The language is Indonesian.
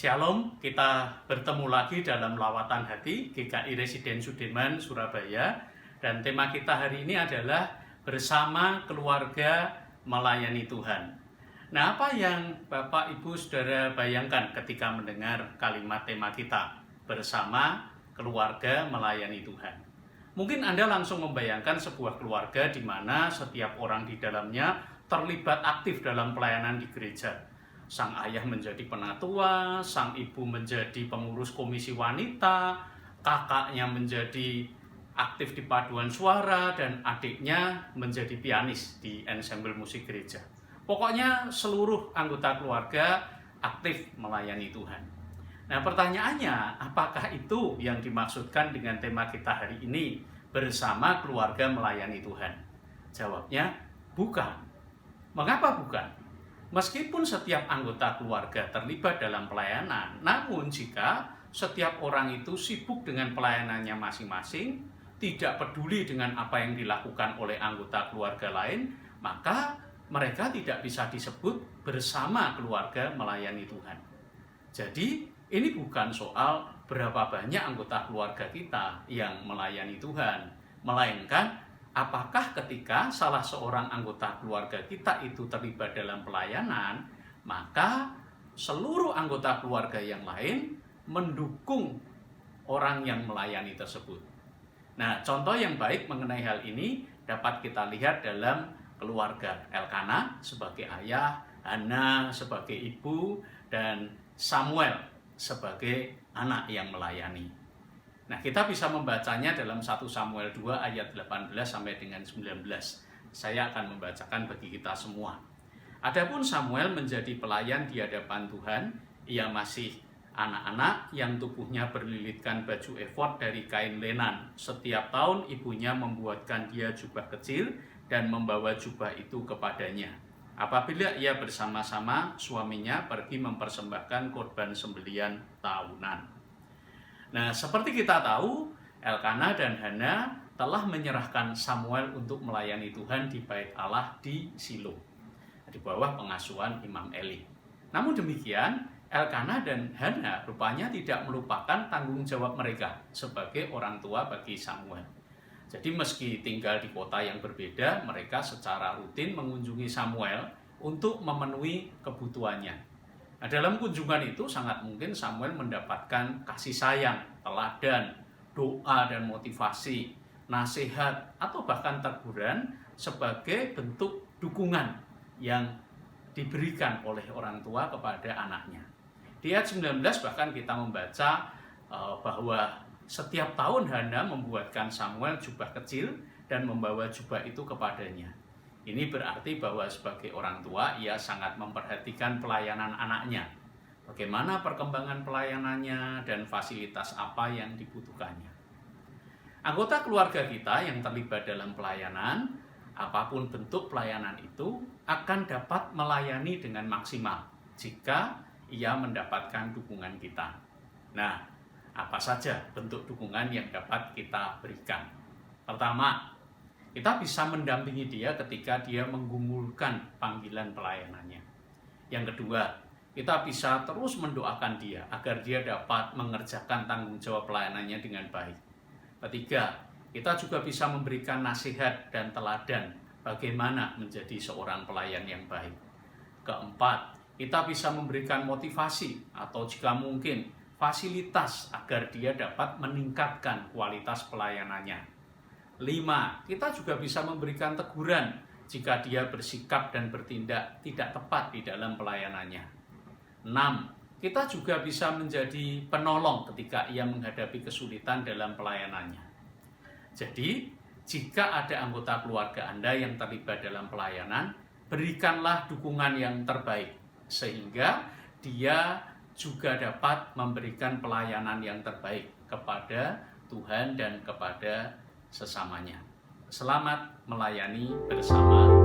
Shalom, kita bertemu lagi dalam Lawatan Hati GKI Residen Sudirman, Surabaya. Dan tema kita hari ini adalah bersama keluarga melayani Tuhan. Nah, apa yang Bapak, Ibu, Saudara bayangkan ketika mendengar kalimat tema kita, bersama keluarga melayani Tuhan? Mungkin Anda langsung membayangkan sebuah keluarga di mana setiap orang di dalamnya terlibat aktif dalam pelayanan di gereja. Sang ayah menjadi penatua, sang ibu menjadi pengurus komisi wanita, kakaknya menjadi aktif di paduan suara, dan adiknya menjadi pianis di ensemble musik gereja. Pokoknya seluruh anggota keluarga aktif melayani Tuhan. Nah, pertanyaannya, apakah itu yang dimaksudkan dengan tema kita hari ini, bersama keluarga melayani Tuhan? Jawabnya, bukan. Mengapa bukan? Meskipun setiap anggota keluarga terlibat dalam pelayanan, namun jika setiap orang itu sibuk dengan pelayanannya masing-masing, tidak peduli dengan apa yang dilakukan oleh anggota keluarga lain, maka mereka tidak bisa disebut bersama keluarga melayani Tuhan. Jadi, ini bukan soal berapa banyak anggota keluarga kita yang melayani Tuhan, melainkan apakah ketika salah seorang anggota keluarga kita itu terlibat dalam pelayanan, maka seluruh anggota keluarga yang lain mendukung orang yang melayani tersebut. Nah, contoh yang baik mengenai hal ini dapat kita lihat dalam keluarga Elkana sebagai ayah, Hana sebagai ibu, dan Samuel sebagai anak yang melayani. Nah, kita bisa membacanya dalam 1 Samuel 2 ayat 18 sampai dengan 19. Saya akan membacakan bagi kita semua. Adapun Samuel menjadi pelayan di hadapan Tuhan, ia masih anak-anak yang tubuhnya berlilitkan baju efod dari kain lenan. Setiap tahun ibunya membuatkan dia jubah kecil dan membawa jubah itu kepadanya. Apabila ia bersama-sama suaminya pergi mempersembahkan korban sembelian tahunan. Nah, seperti kita tahu, Elkana dan Hana telah menyerahkan Samuel untuk melayani Tuhan di Bait Allah di Shilo, di bawah pengasuhan Imam Eli. Namun demikian, Elkana dan Hana rupanya tidak melupakan tanggung jawab mereka sebagai orang tua bagi Samuel. Jadi meski tinggal di kota yang berbeda, mereka secara rutin mengunjungi Samuel untuk memenuhi kebutuhannya. Nah, dalam kunjungan itu sangat mungkin Samuel mendapatkan kasih sayang, teladan, doa dan motivasi, nasihat, atau bahkan teguran sebagai bentuk dukungan yang diberikan oleh orang tua kepada anaknya. Di ayat 19 bahkan kita membaca bahwa setiap tahun Hana membuatkan Samuel jubah kecil dan membawa jubah itu kepadanya. Ini berarti bahwa sebagai orang tua, ia sangat memperhatikan pelayanan anaknya. Bagaimana perkembangan pelayanannya dan fasilitas apa yang dibutuhkannya. Anggota keluarga kita yang terlibat dalam pelayanan, apapun bentuk pelayanan itu, akan dapat melayani dengan maksimal jika ia mendapatkan dukungan kita. Nah, apa saja bentuk dukungan yang dapat kita berikan? Pertama, kita bisa mendampingi dia ketika dia menggumulkan panggilan pelayanannya. Yang kedua, kita bisa terus mendoakan dia agar dia dapat mengerjakan tanggung jawab pelayanannya dengan baik. Ketiga, kita juga bisa memberikan nasihat dan teladan bagaimana menjadi seorang pelayan yang baik. Keempat, kita bisa memberikan motivasi atau jika mungkin fasilitas agar dia dapat meningkatkan kualitas pelayanannya. 5. Kita juga bisa memberikan teguran jika dia bersikap dan bertindak tidak tepat di dalam pelayanannya. 6. Kita juga bisa menjadi penolong ketika ia menghadapi kesulitan dalam pelayanannya. Jadi, jika ada anggota keluarga Anda yang terlibat dalam pelayanan, berikanlah dukungan yang terbaik, sehingga dia juga dapat memberikan pelayanan yang terbaik kepada Tuhan dan kepada sesamanya. Selamat melayani bersama